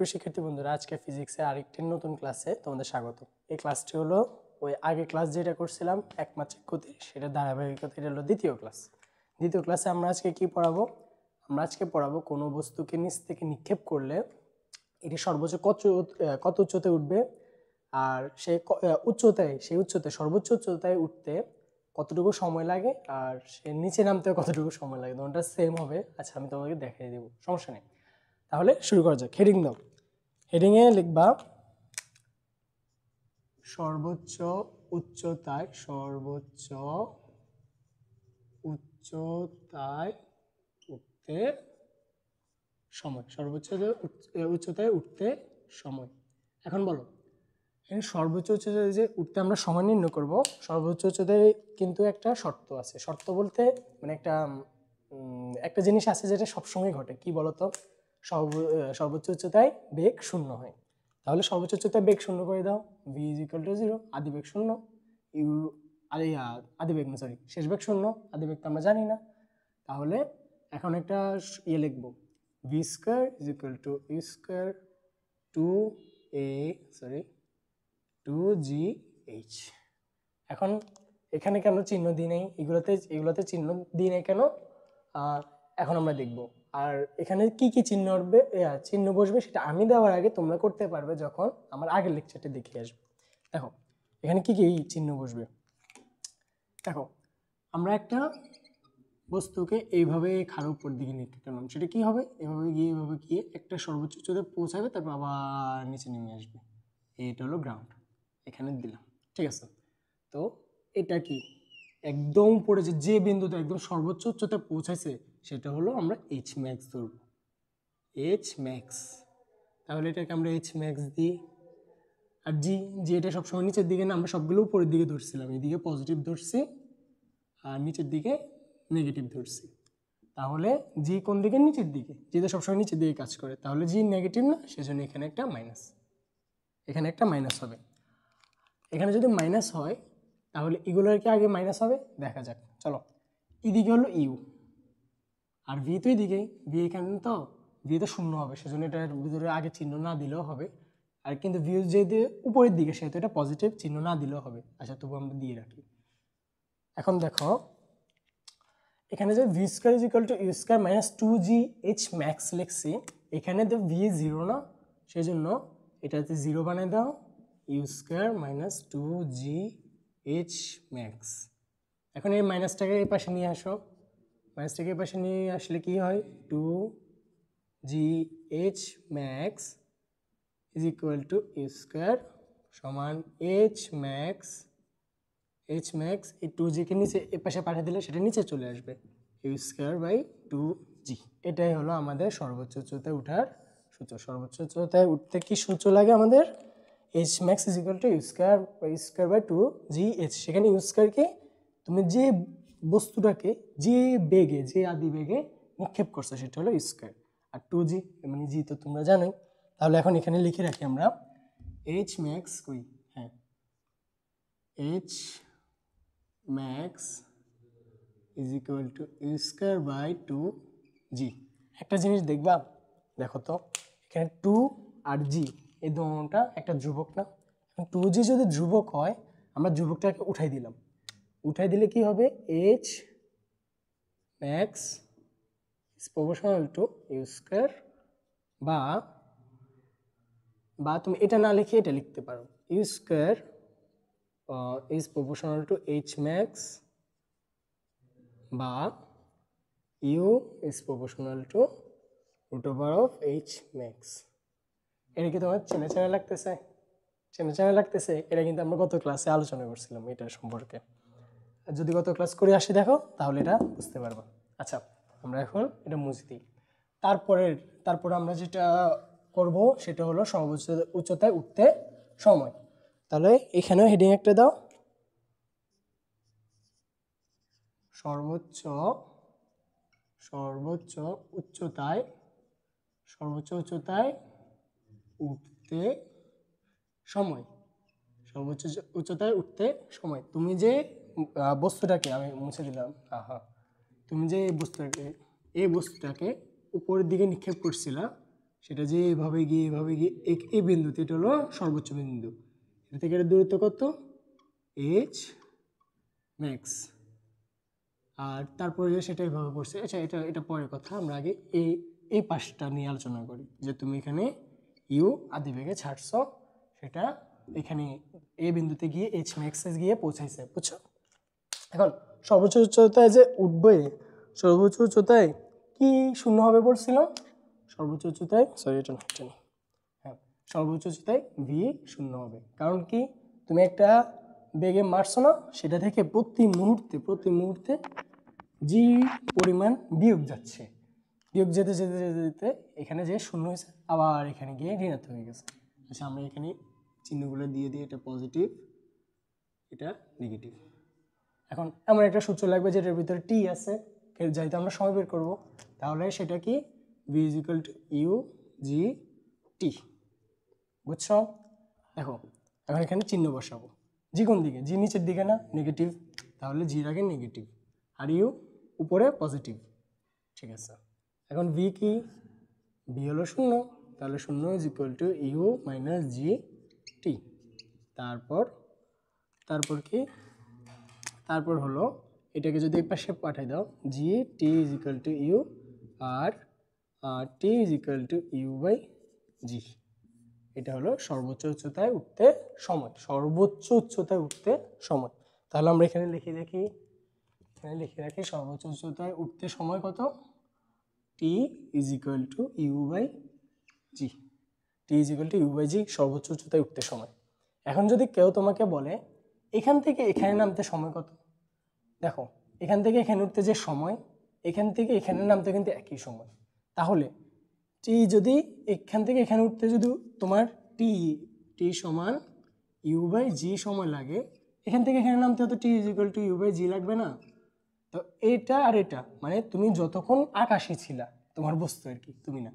প্রিয় শিক্ষার্থী বন্ধুরা, আজকে ফিজিক্সের আরেকটি নতুন ক্লাসে তোমাদের স্বাগত। এই ক্লাসটি হলো ওই আগে ক্লাস যেটা করছিলাম একমাত্রিক গতি, সেটা ধারাবাহিকতা, এটা হলো দ্বিতীয় ক্লাস। দ্বিতীয় ক্লাসে আমরা আজকে কি পড়াবো? আমরা আজকে পড়াবো কোনো বস্তুকে নিচ থেকে নিক্ষেপ করলে এটি সর্বোচ্চ কত উচ্চতায় উঠবে, আর সেই উচ্চতায় সর্বোচ্চ উচ্চতায় উঠতে কতটুকু সময় লাগে, আর সে নিচে নামতে কতটুকু সময় লাগে। তোমাটা সেম হবে। আচ্ছা, আমি তোমাকে দেখিয়ে দেবো, সমস্যা নেই। তাহলে শুরু করা যাক। হেডিং দাও। হেডিংয়ে লিখবা সর্বোচ্চ উচ্চতায় উঠতে সময়, সর্বোচ্চ উচ্চতায় উঠতে সময়। এখন বলো, সর্বোচ্চ উচ্চতায় যে উঠতে আমরা সময় নির্ণয় করব, সর্বোচ্চ উচ্চতায় কিন্তু একটা শর্ত আছে। শর্ত বলতে মানে একটা জিনিস আছে যেটা সবসময় ঘটে। কি বলতো? সর্বোচ্চ উচ্চতায় বেগ শূন্য হয়। তাহলে সর্বোচ্চ উচ্চতায় বেগ শূন্য করে দাও। v = 0, আদি বেগ শূন্য, শেষ বেগ শূন্য, আদি বেগ তো আমরা জানি না। তাহলে এখন একটা লিখবো, v² = u² 2gh। এখন এখানে কেন চিহ্ন দিই নেই? এগুলোতে চিহ্ন দিই নেই কেন? এখন আমরা দেখব। আর এখানে কি কি চিহ্ন বসবে সেটা আমি দেওয়ার আগে তোমরা করতে পারবে যখন আমার আগের লেকচারটা দেখে আসবে। দেখো এখানে কি কি চিহ্ন বসবে। দেখো, আমরা একটা বস্তুকে এইভাবে খাড়া উপর দিকে নিতে গেলাম, সেটা কি হবে? এভাবে গিয়ে একটা সর্বোচ্চ উচ্চতায় পৌঁছাবে, তারপর আবার নিচে নেমে আসবে। এটা হলো গ্রাউন্ড, এখানে দিলাম। ঠিক আছে, তো এটা কি একদম পড়েছে, যে বিন্দুতে একদম সর্বোচ্চ উচ্চতায় পৌঁছাইছে সেটা হলো আমরা h max ধরব। h max, তাহলে এটাকে আমরা h max দিই। আর জি এটা সবসময় নিচের দিকে না, আমরা সবগুলো উপরের দিকে ধরছিলাম। এদিকে পজিটিভ ধরছি আর নিচের দিকে নেগেটিভ ধরছি। তাহলে জি কোন দিকে? নিচের দিকে। জিটা সবসময় নিচের দিকে কাজ করে, তাহলে জি নেগেটিভ না, সেজন্য এখানে একটা মাইনাস হবে। এখানে যদি মাইনাস হয় তাহলে এগুলোর কি আগে মাইনাস হবে? দেখা যাক, চলো। এদিকে হলো ইউ, আর ভি তো এদিকেই। ভি এখানে তো, ভি তো শূন্য হবে, সেজন্য এটার ভিতরে আগে চিহ্ন না দিলেও হবে। আর কিন্তু ভি যেহেতু উপরের দিকে, সেহেতু এটা পজিটিভ, চিহ্ন না দিলেও হবে। আচ্ছা, তবু আমরা দিয়ে রাখি। এখন দেখো, এখানে যে v² = u² - 2gh max লিখছি, এখানে তো v 0 না, সেজন্য এটাতে 0 বানিয়ে দাও। u² - 2gh max। এখন এই মাইনাসটাকে এই পাশে নিয়ে আসো। মাইনাসটাকে এই পাশে নিয়ে আসলে কি হয়? 2gh max = u² সমান h max। h max এই 2g কে নিচে এ পাশে পাঠিয়ে দিলে সেটা নিচে চলে আসবে, u²/2g। এটাই হলো আমাদের সর্বোচ্চ উচ্চতায় ওঠার সূত্র। সর্বোচ্চ উচ্চতায় উঠতে কি সূত্র লাগে আমাদের? h max = u²/2gh। সেখানে u² কে তুমি যে বস্তুটাকে যে আদি বেগে নিক্ষেপ করছো সেটা হলো u², আর 2g মানে g তো তোমরা জানোই। তাহলে এখন এখানে লিখে রাখি আমরা h max h max = u²/2g। একটা জিনিস দেখবা, দেখো তো, এখানে 2 আর g এই দুটোটা একটা ধ্রুবক না? এখন 2g যদি ধ্রুবক হয়, আমরা ধ্রুবকটাকে উঠাই দিলাম। উঠাই দিলে কি হবে? h max = u², বা তুমি এটা না লিখে এটা লিখতে পারো, u² = h max, বা u = √h max। এটা কি তোমার চেনা লাগতেছে? এটা কিন্তু আমরা গত ক্লাসে আলোচনা করছিলাম এটা সম্পর্কে। আর যদি গত ক্লাস করে আসি দেখো, তাহলে এটা বুঝতে পারবো। আচ্ছা, আমরা এখন এটা মুছে দিই। তারপরে আমরা যেটা করব সেটা হলো সর্বোচ্চ উচ্চতায় উঠতে সময়। তাহলে এখানেও হেডিং একটা দাও, সর্বোচ্চ উচ্চতায় উঠতে সময়। সর্বোচ্চ উচ্চতায় উঠতে সময়। তুমি যে বস্তুটাকে, আমি মুছে দিলাম, তুমি যে এই বস্তুটাকে উপরের দিকে নিক্ষেপ করছিলা, সেটা যে এভাবে গিয়ে এই বিন্দুতে, এটা হলো সর্বোচ্চ বিন্দু, এটা থেকে এর দূরত্ব কত, এইচ ম্যাক্স। আর তারপরে সেটা এভাবে পড়ছে। আচ্ছা, এটা পরের কথা, আমরা আগে এই পাশটা নিয়ে আলোচনা করি, যে তুমি এখানে ইউ আদিবেগে ছাড়ছ, সেটা এখানে এই বিন্দুতে গিয়ে এইচ ম্যাক্সে গিয়ে পৌঁছাইছে, বুঝছো? এখন সর্বোচ্চ উচ্চতায় যে উঠবে, সর্বোচ্চ উচ্চতায় কি শূন্য হবে বলছিলাম? সর্বোচ্চ উচ্চতায়, সরি এটা না, হ্যাঁ, সর্বোচ্চ উচ্চতায় ভি শূন্য হবে। কারণ কি, তুমি একটা বেগে মারছো না, সেটা থেকে প্রতি মুহূর্তে জি পরিমাণ বিয়োগ যাচ্ছে, বিয়োগ যেতে যেতে যেতে যেতে এখানে যে শূন্য হয়েছে, আবার এখানে গিয়ে ঋণাত্মক হয়ে গেছে। আচ্ছা, আমরা এখানে চিহ্নগুলো দিয়ে দিই, এটা পজিটিভ, এটা নেগেটিভ। এখন এমন একটা সূত্র লাগবে যেটার ভিতরে টি আছে, যেহেতু আমরা সময় বের করবো, তাহলে সেটা কি, V is equal to U G T, বুঝছো? দেখো, এখন এখানে চিহ্ন বসাবো। জি কোন দিকে? জি নিচের দিকে না, নেগেটিভ, তাহলে জির আগে নেগেটিভ, আর ইউ উপরে পজিটিভ, ঠিক আছে। এখন ভি কি? ভি হলো শূন্য, তাহলে শূন্য is equal to U minus G T. তারপর কি, তারপর হলো এটাকে যদি এই পাশে পাঠিয়ে দাও, G T is equal to U, আর T is equal to U by G. এটা হলো সর্বোচ্চ উচ্চতায় উঠতে সময়, সর্বোচ্চ উচ্চতায় উঠতে সময়। তাহলে আমরা এখানে লিখে রাখি সর্বোচ্চ উচ্চতায় উঠতে সময় কত, T is equal to U by G. T is equal to U by G, সর্বোচ্চ উচ্চতায় উঠতে সময়। এখন যদি কেউ তোমাকে বলে এখান থেকে এখানে নামতে সময় কত, দেখো এখান থেকে এখানে উঠতে যে সময়, এখান থেকে এখানে নামতে কিন্তু একই সময়। তাহলে টি যদি এখান থেকে এখানে উঠতে যদি তোমার টি সমান ইউ বাই জি সময় লাগে, এখান থেকে এখানে নামতে হতো T is equal to U by G লাগবে না? তো এটা আর এটা, মানে তুমি যতক্ষণ আকাশে ছিলা, তোমার বস্তু আর কি, তুমি না,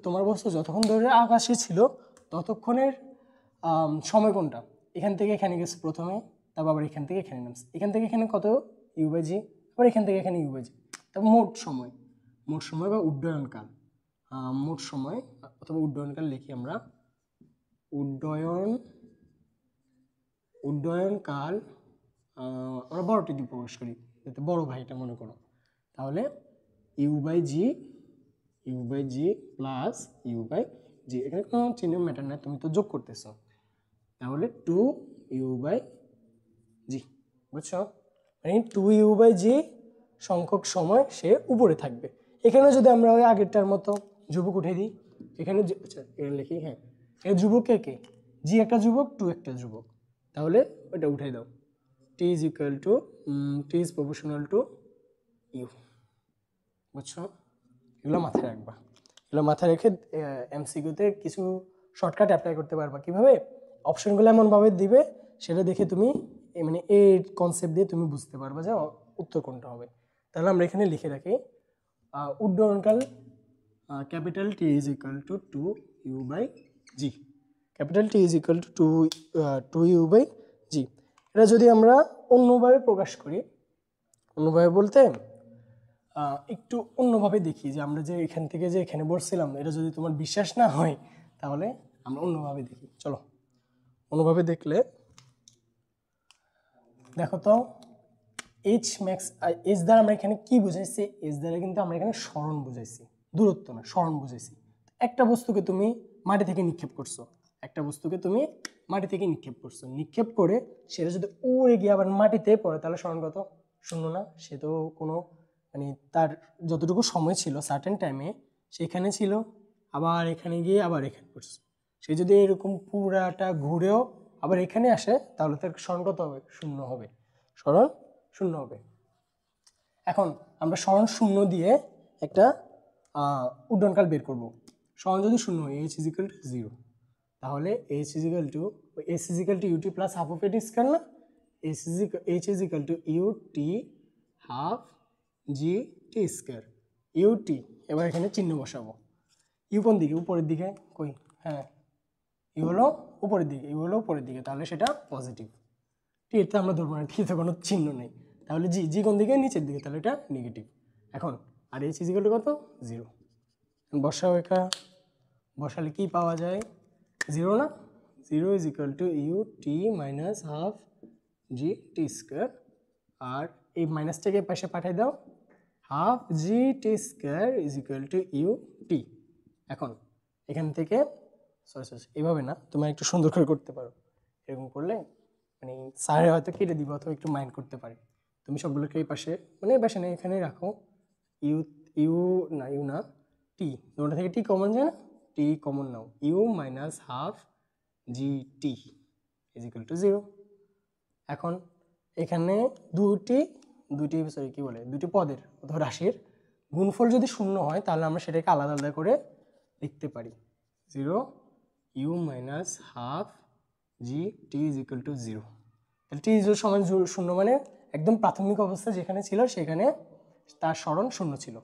তোমার বস্তু যতক্ষণ ধরে আকাশে ছিল, ততক্ষণের সময় কোনটা? এখান থেকে এখানে গেছে প্রথমে, তারপর আবার এখান থেকে এখানে নামছে, এখান থেকে এখানে কত, ইউ বাই জি, আবার এখান থেকে এখানে ইউ বাই জি। তারপর মোট সময় বা উড্ডয়নকাল, মোট সময় অথবা উড্ডয়নকাল লিখি আমরা, উড্ডয়নকাল, আমরা বড়টি দিয়ে প্রকাশ করি, যাতে বড় ভাইটা মনে করো। তাহলে U by G plus U by G, এখানে কোনো চিহ্ন ম্যাটার না, তুমি তো যোগ করতেছো, তাহলে টু ইউ বাই জি, বুঝছো? মানে টু ইউ বাই জি সংখ্যক সময় সে উপরে থাকবে। এখানে যদি আমরা ওই আগেরটার মতো যুবক উঠে দিই, এখানে আচ্ছা এখানে লিখি, হ্যাঁ, এই যুবক কে, জি একটা যুবক, টু একটা যুবক, তাহলে ওইটা উঠে দাও, T is equal to T is proportional to U, বুঝছো? এগুলো মাথায় রাখবা, এগুলো মাথায় রেখে এমসিকিউতে কিছু শর্টকাট অ্যাপ্লাই করতে পারবা। কিভাবে? অপশনগুলো এমনভাবে দিবে, সেটা দেখে তুমি মানে এই কনসেপ্ট দিয়ে তুমি বুঝতে পারবা যে উত্তর কোনটা হবে। তাহলে আমরা এখানে লিখে রাখি উড্ডয়নকাল capital T is equal to two U by G, capital T is equal to two U by G. এটা যদি আমরা অন্যভাবে প্রকাশ করি, অন্যভাবে বলতে একটু অন্যভাবে দেখি, যে আমরা যে এখান থেকে যে এখানে বসছিলাম, এটা যদি তোমার বিশ্বাস না হয়, তাহলে আমরা অন্যভাবে দেখি। চলো, অন্যভাবে দেখলে দেখো তো, এইচ ম্যাক্স, এইচ দ্বারা আমরা এখানে কি বুঝাইছি? এইচ দ্বারা কিন্তু আমরা এখানে সরণ বুঝাইছি, দূরত্ব না, সরণ বুঝাইছি। একটা বস্তুকে তুমি মাটি থেকে নিক্ষেপ করছো, নিক্ষেপ করে সেটা যদি উড়ে গিয়ে আবার মাটিতে পড়ে, তাহলে সরণ কত? শূন্য না? সে তো কোনো মানে তার যতটুকু সময় ছিল সার্টেন টাইমে সেখানে ছিল, আবার এখানে গিয়ে আবার এখানে পড়ছে। সে যদি এরকম পুরাটা ঘুরেও আবার এখানে আসে, তাহলে তার সরণ কত হবে? শূন্য হবে, সরণ শূন্য হবে। এখন আমরা সরণ শূন্য দিয়ে একটা উড্ডয়নকাল বের করব। সরণ যদি শূন্য হয়, H is equal to zero, তাহলে H is equal to S is equal to U T plus half of A T square না, H is equal to U T half G T square, U T. এবার এখানে চিহ্ন বসাবো, ইউ কোন দিকে? উপরের দিকে, কই, হ্যাঁ, ইউ হলো উপরের দিকে, তাহলে সেটা পজিটিভ। টি এতে আমরা ধরবো না, টিতে কোনো চিহ্ন নেই, তাহলে জি কোন দিকে? নিচের দিকে, তাহলে এটা নেগেটিভ। এখন আর এইচ ইজ ইকুয়াল টু কত? জিরো। বসাও একা, বসালে কি পাওয়া যায়? 0 না? 0 is equal to U T minus half G T square, আর এই মাইনাসটাকে পাশে পাঠিয়ে দাও, half G T square is equal to U T. এখন এখান থেকে সরি এভাবে না, তোমরা একটু সুন্দর করে করতে পারো, এরকম করলে মানে স্যারে হয়তো কেটে দিব অথবা একটু মাইন্ড করতে পারে। তুমি সবগুলোকে এই পাশে মানে এই পাশে না এখানে রাখো, ইউ ইউ না টি, দুটো থেকে টি কমন যায় না, টি কমন নাও, U minus half G T is equal to 0। এখন এখানে দুটি পদের অথবা রাশির গুণফল যদি শূন্য হয় তাহলে আমরা সেটাকে আলাদা আলাদা করে লিখতে পারি। 0 u minus half G T is equal to 0। তাহলে টি ইজ সমান শূন্য মানে একদম প্রাথমিক অবস্থা যেখানে ছিল সেখানে তার সরণ শূন্য ছিল।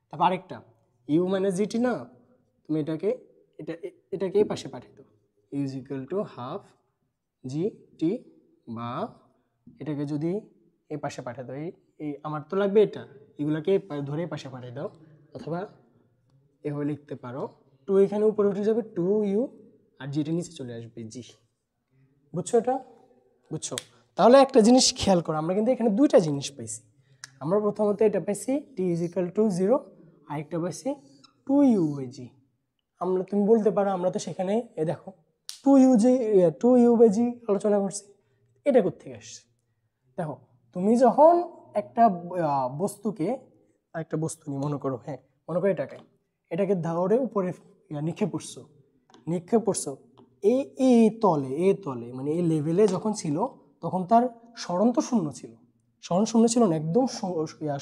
তারপর আরেকটা ইউ মাইনাস জিটি না, তুমি এটাকে এই পাশে পাঠিয়ে দাও, U is equal to half G T, বা এটাকে যদি এই পাশে পাঠিয়ে দাও, এই আমার তো লাগবে এটা, এগুলোকে ধরে এই পাশে পাঠিয়ে দাও, অথবা এভাবে লিখতে পারো, 2 এখানে উপরে উঠে যাবে 2 ইউ, আর জিটা নিচে চলে আসবে জি। বুঝছো এটা? বুঝছো? তাহলে একটা জিনিস খেয়াল করো, আমরা কিন্তু এখানে দুইটা জিনিস পাইছি। আমরা প্রথমত এটা পাইছি টি ইজ ইকুয়াল টু 0, আরেকটা পাইছি 2 ইউ বাই জি। তুমি বলতে পারো আমরা তো সেখানে দেখো 2 ইউ বাই জি আলোচনা করছি, এটা কোত্থেকে আসছে? দেখো তুমি যখন একটা বস্তুকে, একটা বস্তু নিয়ে মনে করো, হ্যাঁ মনে করো এটাকে ধরে উপরে নিক্ষেপ করছো এই তলে মানে এই লেভেলে যখন ছিল তখন তার সরণ তো শূন্য ছিল, সরণ শূন্য ছিল না, একদম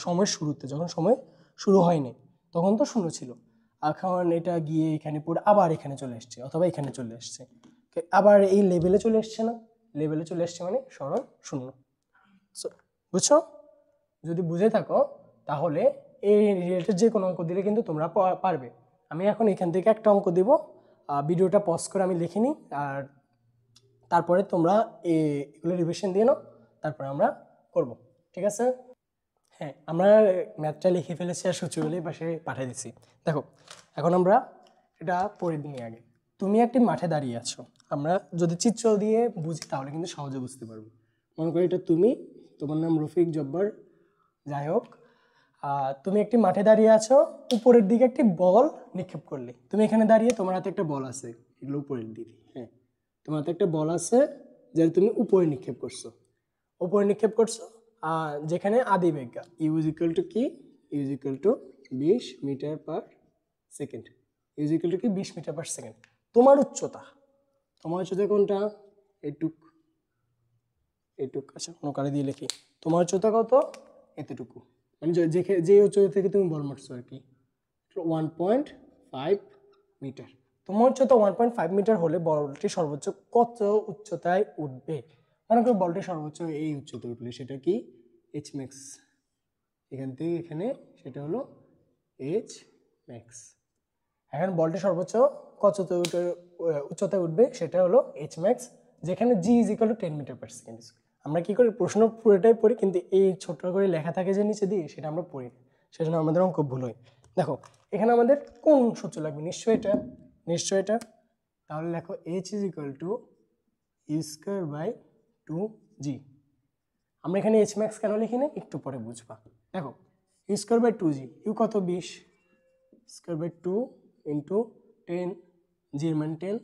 সময়ের শুরুতে যখন সময় শুরু হয়নি তখন তো শূন্য ছিল। এখন এটা গিয়ে এখানে পড়ে আবার এখানে চলে আসছে অথবা এখানে চলে আসছে, আবার এই লেভেলে চলে আসছে না, লেভেলে চলে আসছে মানে সরণ শূন্য। বুঝছো? যদি বুঝে থাকো তাহলে এই রিলেটেড যে কোনো অঙ্ক দিলে কিন্তু তোমরা পারবে। আমি এখন এখান থেকে একটা অঙ্ক দিব, ভিডিওটা পজ করে আমি লিখে নিই, আর তারপরে তোমরা এগুলো রিভিশন দিয়ে নাও, তারপরে আমরা করব। ঠিক আছে? হ্যাঁ আমরা ম্যাথটা লিখে ফেলেছি আর সূচিগুলি পাশে পাঠিয়ে দিচ্ছি। দেখো এখন আমরা এটা পড়ে নিই আগে। তুমি একটি মাঠে দাঁড়িয়ে আছো, আমরা যদি চিত্র দিয়ে বুঝি তাহলে কিন্তু সহজে বুঝতে পারবো। মনে করি এটা তুমি, তোমার নাম রফিক জব্বার, যাই হোক, তুমি একটি মাঠে দাঁড়িয়ে আছো, উপরের দিকে একটি বল নিক্ষেপ করলে। তুমি এখানে দাঁড়িয়ে, তোমার হাতে একটা বল আছে, এগুলো উপরের দিকে, হ্যাঁ তোমার হাতে একটা বল আছে যেটা তুমি উপরে নিক্ষেপ করছো, যেখানে আদি বেগ ইউ ইজ ইকুয়াল টু কি, u is equal to 20 metre per second, u is equal to কি 20 মিটার পার সেকেন্ড। তোমার উচ্চতা কোনটা? এটুক, আচ্ছা নকারে দিয়ে লিখি, তোমার উচ্চতা কত? এতটুকু, মানে যে উচ্চতা থেকে তুমি বল মারছো আর কি, 1.5 মিটার। তোমার উচ্চতা 1.5 মিটার হলে বলটি সর্বোচ্চ কত উচ্চতায় উঠবে? মনে করো বলটি সর্বোচ্চ এই উচ্চতায় উঠলে সেটা কি? এইচ ম্যাক্স, এখান থেকে এখানে সেটা হলো এইচ ম্যাক্স। এখন বলটি সর্বোচ্চ কত উচ্চতায় উঠবে সেটা হলো এইচ ম্যাক্স, যেখানে G is equal to 10 metre per second. আমরা কি করি, প্রশ্ন পুরোটাই পড়ি কিন্তু এই ছোট্ট করে লেখা থাকে যে নিচে দিয়ে, সেটা আমরা পড়ি, সেজন্য আমাদের অঙ্ক ভুল হয়। দেখো এখানে আমাদের কোন সূত্র লাগবে? নিশ্চয়ই এটা। তাহলে লেখো h is equal to u square by 2g। আমরা এখানে এইচ ম্যাক্স কেন লিখি না একটু পরে বুঝবা। দেখো you square by 2g, you কত 20, স্কোয়ার বাই 2 ইন্টু 10, জি এর মান 10,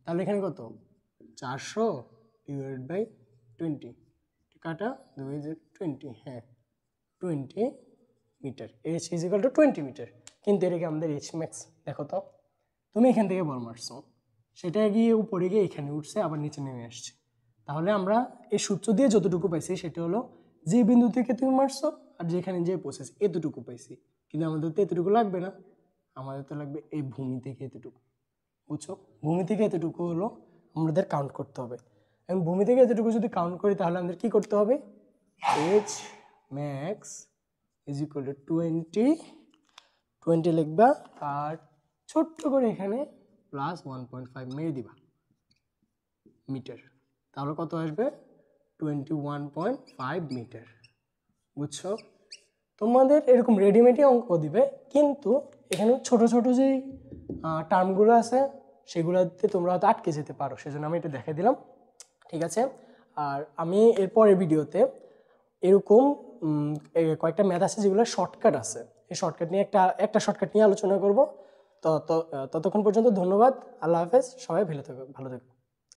তাহলে এখানে কত 400 ডিভাইড বাই 20, কাটা 20, হ্যাঁ 20 metre, h is equal to 20 metre. কিন্তু এটাকে আমাদের এইচ ম্যাক্স। দেখো তো তুমি এখান থেকে বল মারছো, সেটা গিয়ে উপরে গিয়ে এখানে উঠছে আবার নিচে নেমে আসছে, তাহলে আমরা এই সূত্র দিয়ে যতটুকু পাইছি সেটা হলো যে বিন্দু থেকে তুমি মারছো আর যেখানে যে পৌঁছেছে এতটুকু পাইছি। কিন্তু আমাদের তো এতটুকু লাগবে না, আমাদের তো লাগবে এই ভূমি থেকে এতটুকু। বুঝছো? ভূমি থেকে এতটুকু হলো আমাদের কাউন্ট করতে হবে, এবং ভূমি থেকে এতটুকু যদি কাউন্ট করি তাহলে আমাদের কি করতে হবে? H max is equal to 20 লিখবা, আর ছোট্ট করে এখানে প্লাস 1.5 মেরে দিবা মিটার, তাহলে কত আসবে? 21.5 মিটার। বুঝছো? তোমাদের এরকম রেডিমেডই অঙ্ক দিবে, কিন্তু এখানে ছোট ছোট যেই টার্মগুলো আছে সেগুলোতে তোমরা হয়তো আটকে যেতে পারো, সেজন্য আমি এটা দেখাই দিলাম। ঠিক আছে, আর আমি এর পরের ভিডিওতে এরকম কয়েকটা ম্যাথ আছে যেগুলো শর্টকাট আছে, এই শর্টকাট নিয়ে একটা শর্টকাট নিয়ে আলোচনা করব। ততক্ষণ পর্যন্ত ধন্যবাদ, আল্লাহ হাফেজ, সবাই ভালো থেকো।